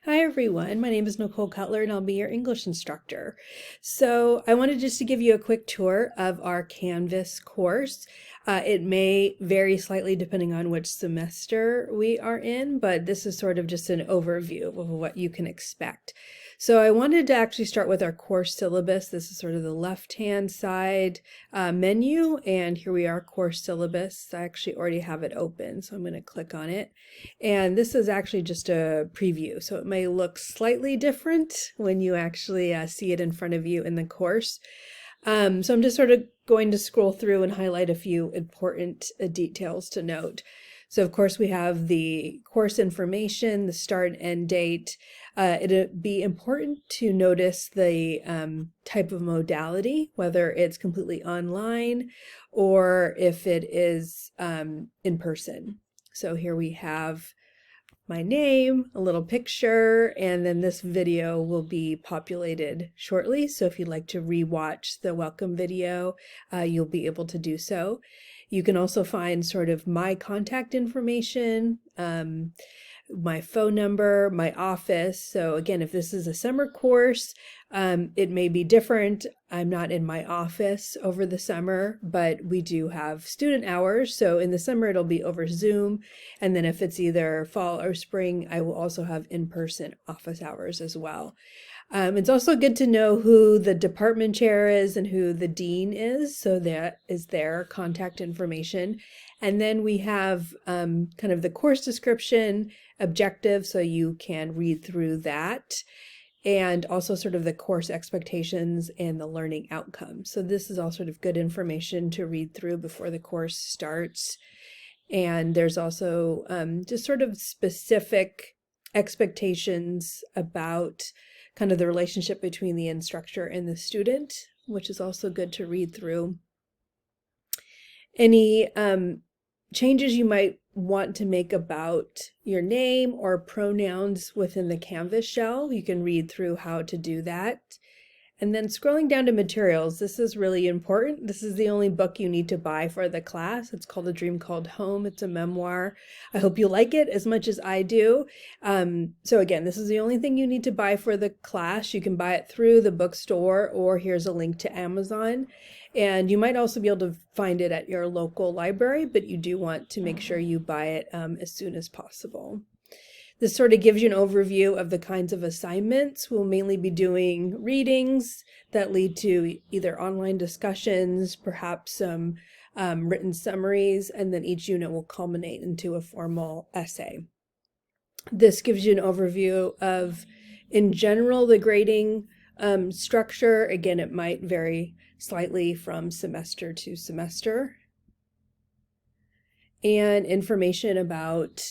Hi everyone, my name is Nicole Cutler and I'll be your English instructor. So I wanted just to give you a quick tour of our Canvas course. It may vary slightly depending on which semester we are in, but this is sort of just an overview of what you can expect. So I wanted to actually start with our course syllabus. This is sort of the left-hand side menu, and here we are, course syllabus. I actually already have it open, so I'm going to click on it. And this is actually just a preview, so it may look slightly different when you actually see it in front of you in the course. So I'm just sort of going to scroll through and highlight a few important details to note. So of course we have the course information, the start and end date. It'd be important to notice the type of modality, whether it's completely online or if it is in person. So here we have my name, a little picture, and then this video will be populated shortly. So if you'd like to rewatch the welcome video, you'll be able to do so. You can also find sort of my contact information, my phone number, my office. So again, if this is a summer course, it may be different. I'm not in my office over the summer, but we do have student hours. So in the summer, it'll be over Zoom. And then if it's either fall or spring, I will also have in-person office hours as well. It's also good to know who the department chair is and who the dean is. So that is their contact information. And then we have kind of the course description, objective, so you can read through that, and also sort of the course expectations and the learning outcomes. So this is all sort of good information to read through before the course starts. And there's also just sort of specific expectations about kind of the relationship between the instructor and the student, which is also good to read through. Any changes you might want to make about your name or pronouns within the Canvas shell, you can read through how to do that. And then scrolling down to materials, this is really important. This is the only book you need to buy for the class. It's called A Dream Called Home. It's a memoir. I hope you like it as much as I do. So again, this is the only thing you need to buy for the class. You can buy it through the bookstore, or here's a link to Amazon. And you might also be able to find it at your local library, but you do want to make sure you buy it as soon as possible. This sort of gives you an overview of the kinds of assignments. We'll mainly be doing readings that lead to either online discussions, perhaps some written summaries, and then each unit will culminate into a formal essay. This gives you an overview of, in general, the grading structure. Again, it might vary slightly from semester to semester. And information about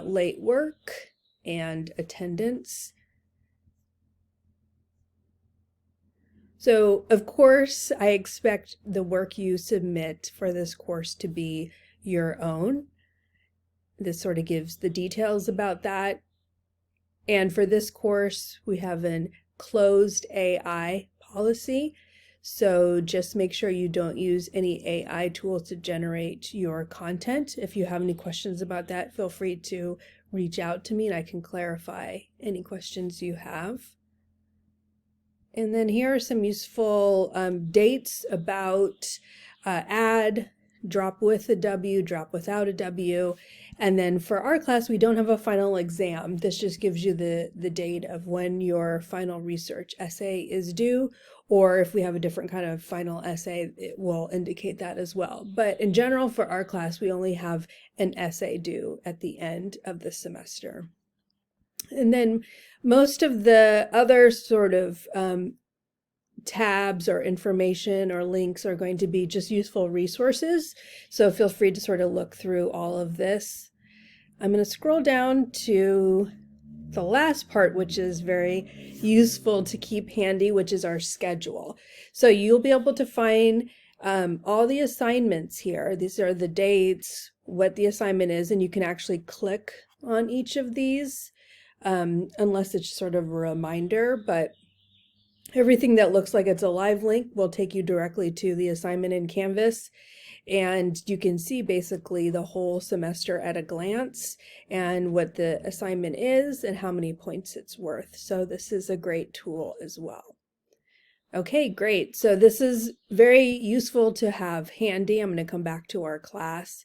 late work and attendance. So, of course, I expect the work you submit for this course to be your own. This sort of gives the details about that. And for this course, we have an closed AI policy. So just make sure you don't use any AI tools to generate your content. If you have any questions about that, feel free to reach out to me and I can clarify any questions you have. And then here are some useful dates about add, drop with a W, drop without a W. And then for our class, we don't have a final exam. This just gives you the date of when your final research essay is due, or if we have a different kind of final essay, it will indicate that as well. But in general, for our class, we only have an essay due at the end of the semester. And then most of the other sort of tabs or information or links are going to be just useful resources. So feel free to sort of look through all of this. I'm going to scroll down to the last part, which is very useful to keep handy, which is our schedule. So you'll be able to find all the assignments here. These are the dates, what the assignment is, and you can actually click on each of these unless it's sort of a reminder, but everything that looks like it's a live link will take you directly to the assignment in Canvas. and you can see basically the whole semester at a glance and what the assignment is and how many points it's worth. So this is a great tool as well. Okay, great. So this is very useful to have handy. I'm going to come back to our class.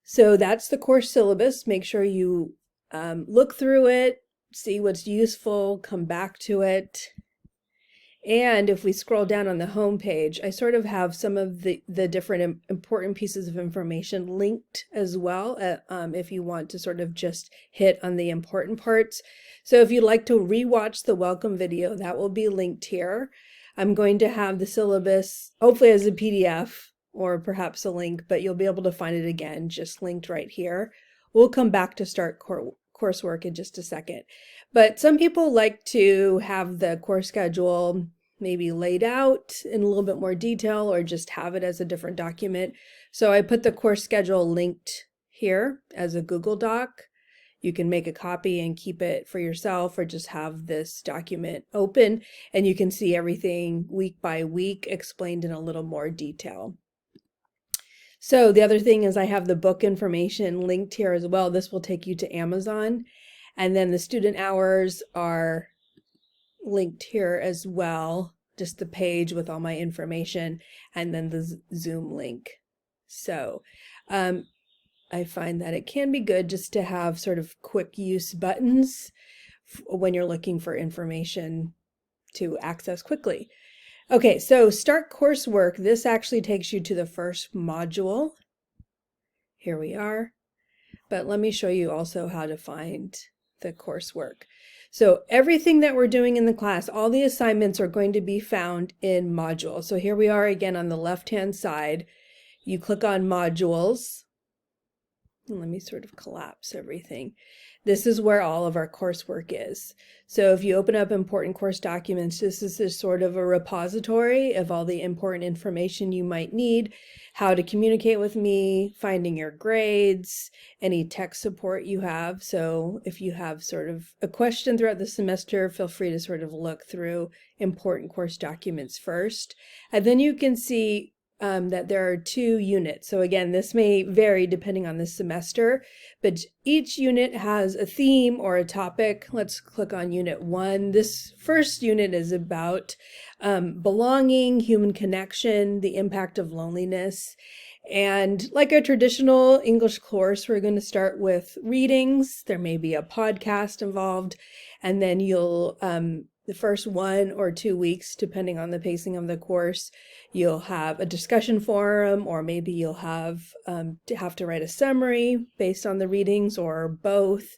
So that's the course syllabus. Make sure you look through it, see what's useful, come back to it. And if we scroll down on the home page, I sort of have some of the different important pieces of information linked as well, if you want to sort of just hit on the important parts. So if you'd like to rewatch the welcome video, that will be linked here. I'm going to have the syllabus, hopefully as a PDF or perhaps a link, but you'll be able to find it again, just linked right here. We'll come back to start coursework in just a second. But some people like to have the course schedule maybe laid out in a little bit more detail or just have it as a different document. So I put the course schedule linked here as a Google Doc. You can make a copy and keep it for yourself or just have this document open and you can see everything week by week explained in a little more detail. So the other thing is I have the book information linked here as well. This will take you to Amazon. And then the student hours are linked here as well, just the page with all my information and then the Zoom link. So I find that it can be good just to have sort of quick use buttons when you're looking for information to access quickly. Okay, so start coursework. This actually takes you to the first module. Here we are. But let me show you also how to find the coursework. So everything that we're doing in the class, all the assignments are going to be found in modules. So here we are again on the left-hand side. You click on modules. And let me sort of collapse everything. This is where all of our coursework is. So if you open up important course documents, this is just sort of a repository of all the important information you might need, how to communicate with me, finding your grades, any tech support you have. So if you have sort of a question throughout the semester, feel free to sort of look through important course documents first. And then you can see that there are 2 units. So again, this may vary depending on the semester, but each unit has a theme or a topic. Let's click on Unit 1. This first unit is about belonging, human connection, the impact of loneliness. And like a traditional English course, we're going to start with readings. There may be a podcast involved, and then you'll the first 1 or 2 weeks, depending on the pacing of the course, you'll have a discussion forum, or maybe you'll have to write a summary based on the readings, or both,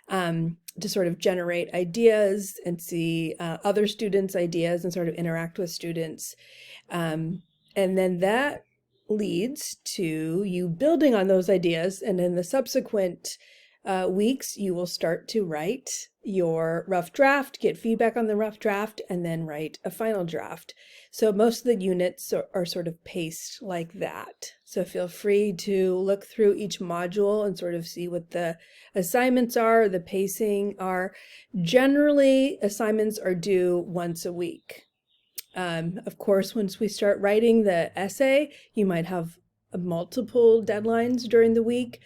to sort of generate ideas and see other students' ideas and sort of interact with students. And then that leads to you building on those ideas, and in the subsequent weeks, you will start to write your rough draft, get feedback on the rough draft, and then write a final draft. So most of the units are sort of paced like that. So feel free to look through each module and sort of see what the assignments are, the pacing are. Generally, assignments are due once a week. Of course, once we start writing the essay, you might have multiple deadlines during the week.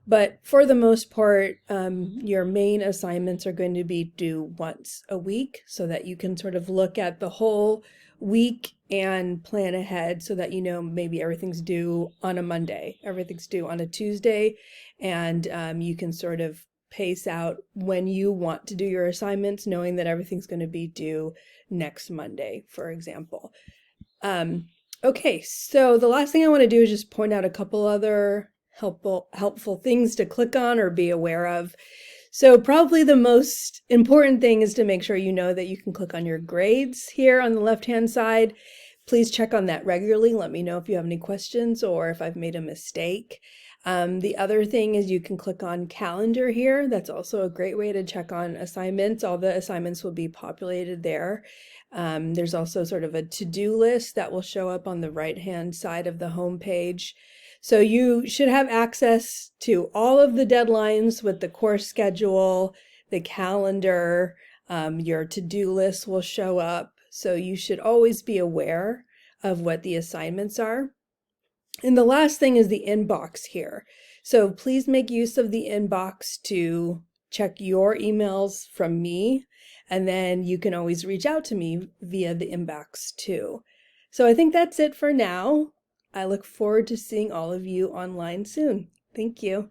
But for the most part, your main assignments are going to be due once a week so that you can sort of look at the whole week and plan ahead so that you know maybe everything's due on a Monday, everything's due on a Tuesday, and you can sort of pace out when you want to do your assignments, knowing that everything's going to be due next Monday, for example. Okay, so the last thing I want to do is just point out a couple other helpful things to click on or be aware of. So probably the most important thing is to make sure you know that you can click on your grades here on the left-hand side. Please check on that regularly. Let me know if you have any questions or if I've made a mistake. The other thing is you can click on calendar here. That's also a great way to check on assignments. All the assignments will be populated there. There's also sort of a to-do list that will show up on the right-hand side of the home page. So you should have access to all of the deadlines with the course schedule, the calendar, your to-do list will show up. So you should always be aware of what the assignments are. And the last thing is the inbox here. So please make use of the inbox to check your emails from me, and then you can always reach out to me via the inbox too. So I think that's it for now. I look forward to seeing all of you online soon. Thank you.